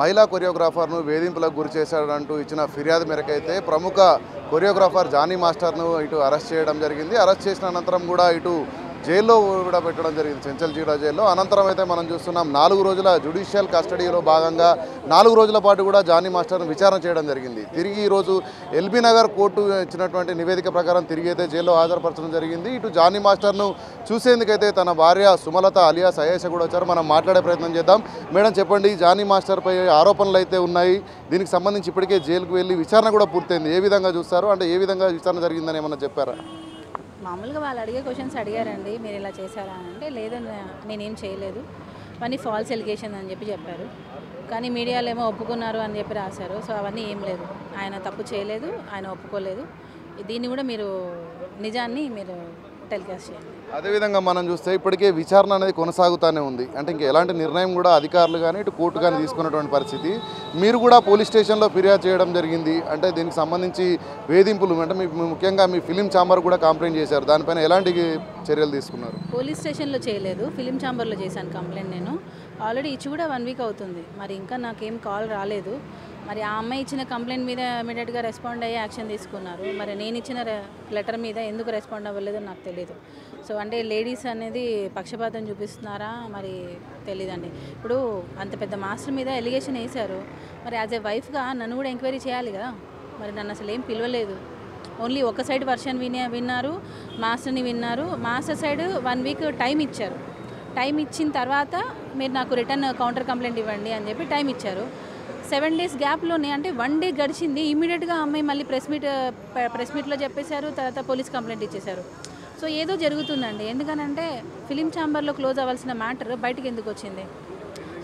మహిళా కొరియోగ్రాఫర్ను వేధింపులకు గురి చేశాడంటూ ఇచ్చిన ఫిర్యాదు మేరకైతే ప్రముఖ కొరియోగ్రాఫర్ జానీ మాస్టర్ను ఇటు అరెస్ట్ చేయడం జరిగింది. అరెస్ట్ చేసిన అనంతరం కూడా ఇటు జైల్లో కూడా పెట్టడం జరిగింది, చెంచల్గూడ జైల్లో. అనంతరం అయితే మనం చూస్తున్నాం 4 రోజుల జ్యుడిషియల్ కస్టడీలో భాగంగా 4 రోజుల పాటు కూడా జానీ మాస్టర్ను విచారణ చేయడం జరిగింది. తిరిగి ఈరోజు ఎల్బీ నగర్ కోర్టు ఇచ్చినటువంటి నివేదిక ప్రకారం తిరిగి అయితే జైల్లో హాజరుపరచడం జరిగింది. ఇటు జానీ మాస్టర్ను చూసేందుకైతే తన భార్య సుమలత అలియాస్ అయేష కూడా వచ్చారు. మనం మాట్లాడే ప్రయత్నం చేద్దాం. మేడం చెప్పండి, జానీ మాస్టర్పై ఆరోపణలు అయితే ఉన్నాయి, దీనికి సంబంధించి ఇప్పటికే జైలుకు వెళ్ళి విచారణ కూడా పూర్తయింది. ఏ విధంగా చూస్తారు, అంటే ఏ విధంగా విచారణ జరిగిందని ఏమన్నా చెప్పారా? మామూలుగా వాళ్ళు అడిగే క్వశ్చన్స్ అడిగారండి, మీరు ఇలా చేశారా అంటే లేదని నేనేం చేయలేదు, అవన్నీ ఫాల్స్ ఎలిగేషన్ అని చెప్పారు. కానీ మీడియాలో ఏమో ఒప్పుకున్నారు అని చెప్పి రాశారు. సో అవన్నీ ఏం లేదు, ఆయన తప్పు చేయలేదు, ఆయన ఒప్పుకోలేదు. దీన్ని కూడా మీరు నిజాన్ని మీరు టెలికాస్ట్ చేయండి. అదేవిధంగా మనం చూస్తే ఇప్పటికే విచారణ అనేది కొనసాగుతూనే ఉంది. అంటే ఇంకా ఎలాంటి నిర్ణయం కూడా అధికారులు కానీ ఇటు కోర్టు కానీ తీసుకున్నటువంటి పరిస్థితి. మీరు కూడా పోలీస్ స్టేషన్లో ఫిర్యాదు చేయడం జరిగింది. అంటే దీనికి సంబంధించి వేధింపులు అంటే ముఖ్యంగా మీ ఫిలిం ఛాంబర్ కూడా కంప్లైంట్ చేశారు. దానిపైన ఎలాంటి చర్యలు తీసుకున్నారు? పోలీస్ స్టేషన్లో చేయలేదు, ఫిలిం ఛాంబర్లో చేశాను కంప్లైంట్. నేను ఆల్రెడీ ఇచ్చి కూడా 1 వీక్ అవుతుంది, మరి ఇంకా నాకేం కాల్ రాలేదు. మరి ఆ అమ్మాయి ఇచ్చిన కంప్లైంట్ మీద ఇమీడియట్గా రెస్పాండ్ అయ్యి యాక్షన్ తీసుకున్నారు. మరి నేను ఇచ్చిన లెటర్ మీద ఎందుకు రెస్పాండ్ అవ్వలేదో నాకు తెలియదు. సో అంటే లేడీస్ అనేది పక్షపాతం చూపిస్తున్నారా మరి తెలియదండి. ఇప్పుడు అంత పెద్ద మాస్టర్ మీద ఎలిగేషన్ వేశారు, మరి యాజ్ ఏ వైఫ్గా నన్ను కూడా ఎంక్వైరీ చేయాలి కదా. మరి నన్ను అసలు ఏం పిలవలేదు, ఓన్లీ ఒక సైడ్ వర్షన్ విన్నారు, మాస్టర్ని విన్నారు. మాస్టర్ సైడ్ 1 వీక్ టైం ఇచ్చారు. టైం ఇచ్చిన తర్వాత మీరు నాకు రిటర్న్ కౌంటర్ కంప్లైంట్ ఇవ్వండి అని చెప్పి టైం ఇచ్చారు. 7 డేస్ గ్యాప్లోనే, అంటే 1 డే గడిచింది, ఇమీడియట్గా అమ్మాయి మళ్ళీ ప్రెస్ మీట్లో చెప్పేశారు, తర్వాత పోలీస్ కంప్లైంట్ ఇచ్చేశారు. సో ఏదో జరుగుతుందండి. ఎందుకనంటే ఫిలిం ఛాంబర్లో క్లోజ్ అవ్వాల్సిన మ్యాటర్ బయటకు ఎందుకు వచ్చింది?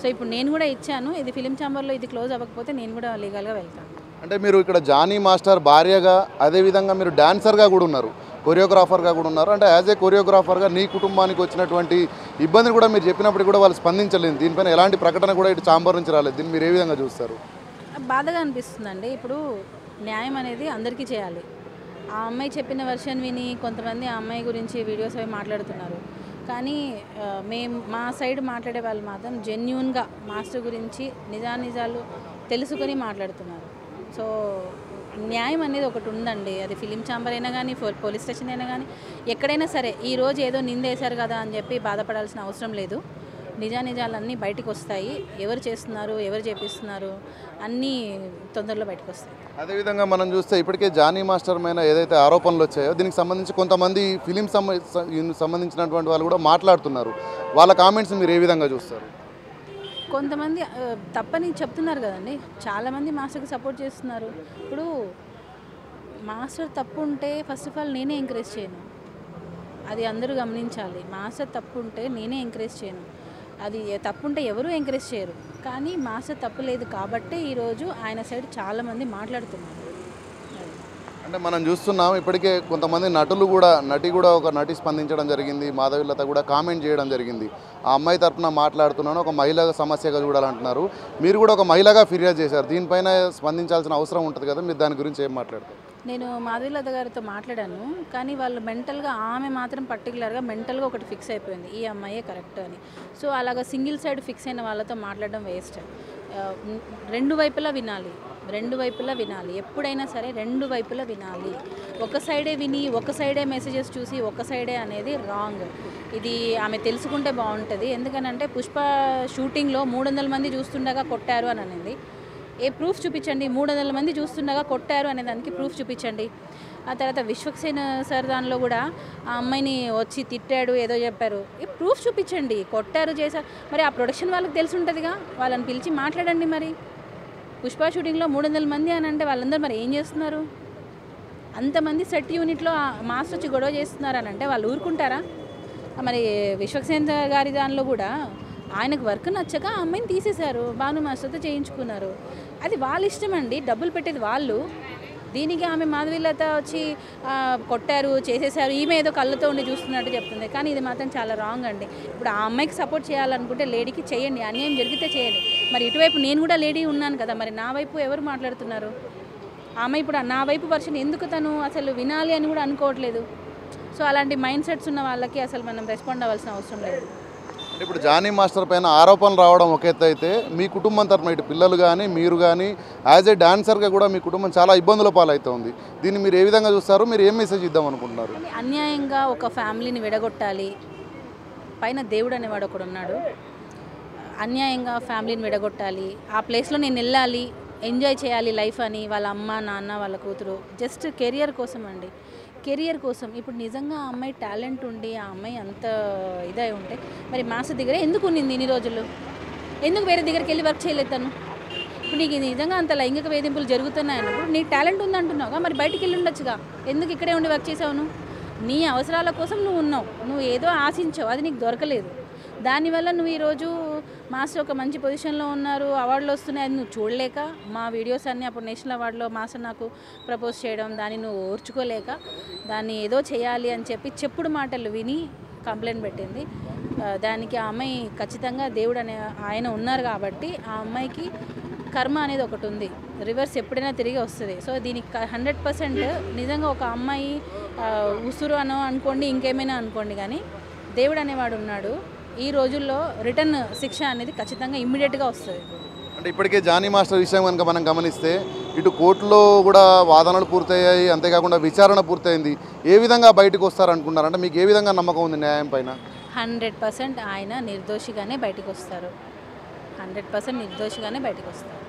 సో ఇప్పుడు నేను కూడా ఇచ్చాను, ఇది ఫిలిం ఛాంబర్లో ఇది క్లోజ్ అవ్వకపోతే నేను కూడా లీగల్గా వెళ్తాను. అంటే మీరు ఇక్కడ జానీ మాస్టర్ భార్యగా, అదేవిధంగా మీరు డాన్సర్గా కూడా ఉన్నారు, కొరియోగ్రాఫర్గా కూడా ఉన్నారు. అంటే యాజ్ ఏ కొరియోగ్రాఫర్గా నీ కుటుంబానికి వచ్చినటువంటి ఇబ్బందిని కూడా మీరు చెప్పినప్పుడు కూడా వాళ్ళు స్పందించలేదు. దీనిపైన ఎలాంటి ప్రకటన కూడా ఇటు ఛాంబర్ నుంచి రాలేదు. దీన్ని మీరు ఏ విధంగా చూస్తారు? బాధగా అనిపిస్తుందండి. ఇప్పుడు న్యాయం అనేది అందరికీ చేయాలి. ఆ అమ్మాయి చెప్పిన వెర్షన్ విని కొంతమంది ఆ అమ్మాయి గురించి వీడియోస్ అవి మాట్లాడుతున్నారు. కానీ మేము మా సైడ్ మాట్లాడే వాళ్ళు మాత్రం జెన్యూన్గా మాస్టర్ గురించి నిజాలు తెలుసుకొని మాట్లాడుతున్నారు. సో న్యాయం అనేది ఒకటి ఉందండి, అది ఫిలిం ఛాంబర్ అయినా కానీ పోలీస్ స్టేషన్ అయినా కానీ ఎక్కడైనా సరే. ఈరోజు ఏదో నిందేశారు కదా అని చెప్పి బాధపడాల్సిన అవసరం లేదు. నిజాలన్నీ బయటకు వస్తాయి. ఎవరు చేస్తున్నారు, ఎవరు చేపిస్తున్నారు అన్నీ తొందరలో బయటకు వస్తాయి. అదేవిధంగా మనం చూస్తే ఇప్పటికే జానీ మాస్టర్ మీద ఏదైతే ఆరోపణలు వచ్చాయో దీనికి సంబంధించి కొంతమంది ఫిలిం సంబంధించినటువంటి వాళ్ళు కూడా మాట్లాడుతున్నారు. వాళ్ళ కామెంట్స్ మీరు ఏ విధంగా చూస్తారు? కొంతమంది తప్పని చెప్తున్నారు కదండి, చాలామంది మాస్టర్కి సపోర్ట్ చేస్తున్నారు. ఇప్పుడు మాస్టర్ తప్పు ఉంటే ఫస్ట్ ఆఫ్ ఆల్ నేనే ఎంకరేజ్ చేయను, అది అందరూ గమనించాలి. మాస్టర్ తప్పు ఉంటే నేనే ఎంకరేజ్ చేయను, అది తప్పు ఉంటే ఎవరూ ఎంకరేజ్ చేయరు. కానీ మాస్టర్ తప్పు లేదు కాబట్టి ఈరోజు ఆయన సైడ్ చాలామంది మాట్లాడుతున్నారు. అంటే మనం చూస్తున్నాం ఇప్పటికే కొంతమంది నటి కూడా ఒక నటి స్పందించడం జరిగింది. మాధవిలత కూడా కామెంట్ చేయడం జరిగింది. ఆ అమ్మాయి తరఫున మాట్లాడుతున్నాను, ఒక మహిళ సమస్యగా చూడాలంటున్నారు. మీరు కూడా ఒక మహిళగా ఫిర్యాదు చేశారు, దీనిపైన స్పందించాల్సిన అవసరం ఉంటుంది కదా, మీరు దాని గురించి ఏం మాట్లాడతారు? నేను మాధవిలత గారితో మాట్లాడాను, కానీ వాళ్ళు మెంటల్గా, ఆమె మాత్రం పర్టికులర్గా మెంటల్గా ఒకటి ఫిక్స్ అయిపోయింది, ఈ అమ్మాయే కరెక్ట్ అని. సో అలాగా సింగిల్ సైడ్ ఫిక్స్ అయిన వాళ్ళతో మాట్లాడడం వేస్ట్. 2 వైపులా వినాలి, ఎప్పుడైనా సరే 2 వైపులా వినాలి. ఒక సైడే విని ఒక సైడే మెసేజెస్ చూసి ఒక సైడే అనేది రాంగ్. ఇది ఆమె తెలుసుకుంటే బాగుంటుంది. ఎందుకనంటే పుష్ప షూటింగ్లో 300 మంది చూస్తుండగా కొట్టారు అని అనింది. ఏ ప్రూఫ్ చూపించండి, 300 మంది చూస్తుండగా కొట్టారు అనే దానికి ప్రూఫ్ చూపించండి. ఆ తర్వాత విశ్వక్సేన్ సార్ దానిలో కూడా ఆ అమ్మాయిని వచ్చి తిట్టాడు, ఏదో చెప్పారు, ఈ ప్రూఫ్ చూపించండి. కొట్టారు, చేశారు, మరి ఆ ప్రొడక్షన్ వాళ్ళకి తెలిసి ఉంటుందిగా, వాళ్ళని పిలిచి మాట్లాడండి. మరి పుష్ప షూటింగ్లో 300 మంది అని అంటే వాళ్ళందరూ మరి ఏం చేస్తున్నారు? అంతమంది సెట్ యూనిట్లో మాస్టర్ వచ్చి గొడవ చేస్తున్నారు అని అంటే వాళ్ళు ఊరుకుంటారా? మరి విశ్వక్సేన్ గారి దానిలో కూడా ఆయనకు వర్క్ నచ్చక ఆ అమ్మాయిని తీసేశారు, భాను మాస్టర్తో చేయించుకున్నారు. అది వాళ్ళ ఇష్టం అండి, డబ్బులు పెట్టేది వాళ్ళు. దీనికి ఆమె మాధవిలత వచ్చి కొట్టారు, చేసేసారు, ఈమె ఏదో కళ్ళతో ఉండి చూస్తున్నట్టు చెప్తుంది. కానీ ఇది మాత్రం చాలా రాంగ్ అండి. ఇప్పుడు ఆ అమ్మాయికి సపోర్ట్ చేయాలనుకుంటే లేడీకి చేయండి, అన్యాయం జరిగితే చేయండి. మరి ఇటువైపు నేను కూడా లేడీ ఉన్నాను కదా, మరి నా వైపు ఎవరు మాట్లాడుతున్నారు? ఆమె ఇప్పుడు నా వైపు వర్షన్ ఎందుకు తను అసలు వినాలి అని కూడా అనుకోవట్లేదు. సో అలాంటి మైండ్ సెట్స్ ఉన్న వాళ్ళకి అసలు మనం రెస్పాండ్ అవ్వాల్సిన అవసరం లేదు. ఇప్పుడు జానీ మాస్టర్ పైన ఆరోపణలు రావడం ఒక ఎత్తు అయితే మీ కుటుంబం తరఫున ఇటు పిల్లలు కానీ మీరు కానీ యాజ్ ఏ డాన్సర్గా కూడా మీ కుటుంబం చాలా ఇబ్బందుల పాలవుతుంది. దీన్ని మీరు ఏ విధంగా చూస్తారు? మీరు ఏం మెసేజ్ ఇద్దాం అనుకుంటున్నారు? అన్యాయంగా ఒక ఫ్యామిలీని విడగొట్టాలి, పైన దేవుడు అనేవాడు ఒకడు ఉన్నాడు, అన్యాయంగా ఫ్యామిలీని విడగొట్టాలి, ఆ ప్లేస్లో నేను వెళ్ళాలి, ఎంజాయ్ చేయాలి లైఫ్ అని వాళ్ళ అమ్మ నాన్న వాళ్ళ కూతురు జస్ట్ కెరియర్ కోసం అండి, కెరియర్ కోసం. ఇప్పుడు నిజంగా ఆ అమ్మాయి టాలెంట్ ఉండి ఆ అమ్మాయి అంత ఇదై ఉంటే మరి మాస్టర్ దగ్గర ఎందుకు ఉన్నింది ఇన్ని రోజులు? ఎందుకు వేరే దగ్గరికి వెళ్ళి వర్క్ చేయలేదు తను? ఇప్పుడు నీకు నిజంగా అంత లైంగిక వేధింపులు జరుగుతున్నాయన్నప్పుడు నీ టాలెంట్ ఉందంటున్నావుగా, మరి బయటికి వెళ్ళి ఉండొచ్చుగా, ఎందుకు ఇక్కడే ఉండి వర్క్ చేసావు? నువ్వు నీ అవసరాల కోసం నువ్వు ఉన్నావు, నువ్వు ఏదో ఆశించావు, అది నీకు దొరకలేదు. దానివల్ల నువ్వు ఈరోజు మాస్టర్ ఒక మంచి పొజిషన్లో ఉన్నారు, అవార్డులు వస్తున్నాయి, అది నువ్వు చూడలేక మా వీడియోస్ అన్నీ అప్పుడు నేషనల్ అవార్డులో మాస్టర్ నాకు ప్రపోజ్ చేయడం, దాన్ని నువ్వు ఓర్చుకోలేక దాన్ని ఏదో చేయాలి అని చెప్పి చెప్పుడు మాటలు విని కంప్లైంట్ పెట్టింది. దానికి ఆ అమ్మాయి ఖచ్చితంగా దేవుడు అనే ఆయన ఉన్నారు కాబట్టి ఆ అమ్మాయికి కర్మ అనేది ఒకటి ఉంది, రివర్స్ ఎప్పుడైనా తిరిగి వస్తుంది. సో దీనికి 100% నిజంగా ఒక అమ్మాయి ఉసురు అనో అనుకోండి, ఇంకేమైనా అనుకోండి, కానీ దేవుడు అనేవాడు ఉన్నాడు. ఈ రోజుల్లో రిటర్న్ శిక్ష అనేది ఖచ్చితంగా ఇమ్మీడియట్గా వస్తుంది. అంటే ఇప్పటికే జానీ మాస్టర్ విషయం కనుక మనం గమనిస్తే ఇటు కోర్టులో కూడా వాదనలు పూర్తయ్యాయి, అంతేకాకుండా విచారణ పూర్తయింది. ఏ విధంగా బయటకు వస్తారనుకున్నారు? అంటే మీకు ఏ విధంగా నమ్మకం ఉంది న్యాయం పైన? 100% ఆయన నిర్దోషిగానే బయటకు వస్తారు, 100% నిర్దోషిగానే బయటకు వస్తారు.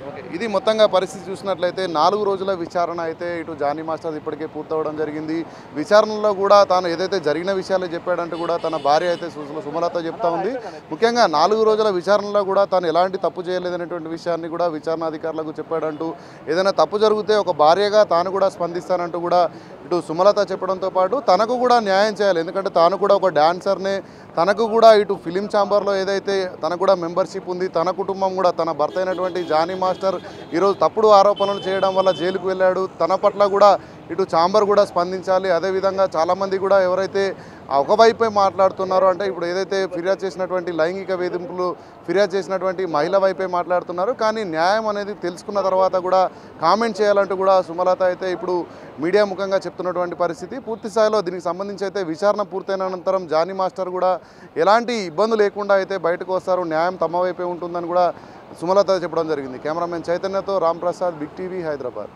ఓకే, ఇది మొత్తంగా పరిస్థితి చూసినట్లయితే 4 రోజుల విచారణ అయితే ఇటు జానీ మాస్టర్ ఇప్పటికే పూర్తవడం జరిగింది. విచారణలో కూడా తాను ఏదైతే జరిగిన విషయాలు చెప్పాడంటూ కూడా తన భార్య అయితే సుమలత చెప్తా ఉంది. ముఖ్యంగా 4 రోజుల విచారణలో కూడా తాను ఎలాంటి తప్పు చేయలేదనేటువంటి విషయాన్ని కూడా విచారణ అధికారులకు చెప్పాడంటూ, ఏదైనా తప్పు జరిగితే ఒక భార్యగా తాను కూడా స్పందిస్తానంటూ కూడా ఇటు సుమలత చెప్పడంతో పాటు తనకు కూడా న్యాయం చేయాలి, ఎందుకంటే తాను కూడా ఒక డాన్సర్నే, తనకు కూడా ఇటు ఫిలిం ఛాంబర్లో ఏదైతే తనకు కూడా మెంబర్షిప్ ఉంది, తన కుటుంబం కూడా తన భర్త అయినటువంటి జానీ మాస్టర్ ఈరోజు తప్పుడు ఆరోపణలు చేయడం వల్ల జైలుకు వెళ్ళాడు, తన పట్ల కూడా ఇటు ఛాంబర్ కూడా స్పందించాలి. అదేవిధంగా చాలామంది కూడా ఎవరైతే ఒకవైపే మాట్లాడుతున్నారో, అంటే ఇప్పుడు ఏదైతే ఫిర్యాదు చేసినటువంటి లైంగిక వేధింపులు ఫిర్యాదు చేసినటువంటి మహిళ వైపే మాట్లాడుతున్నారు, కానీ న్యాయం అనేది తెలుసుకున్న తర్వాత కూడా కామెంట్ చేయాలంటూ కూడా సుమలత అయితే ఇప్పుడు మీడియా ముఖంగా చెప్తున్నటువంటి పరిస్థితి. పూర్తి స్థాయిలో దీనికి సంబంధించి అయితే విచారణ పూర్తయిన అనంతరం జానీ మాస్టర్ కూడా ఎలాంటి ఇబ్బంది లేకుండా అయితే బయటకు వస్తారు, న్యాయం తమ వైపే ఉంటుందని కూడా సుమలత చెప్పడం జరిగింది. కెమెరామెన్ చైతన్యతో రామ్ ప్రసాద్, బిగ్ టీవీ, హైదరాబాద్.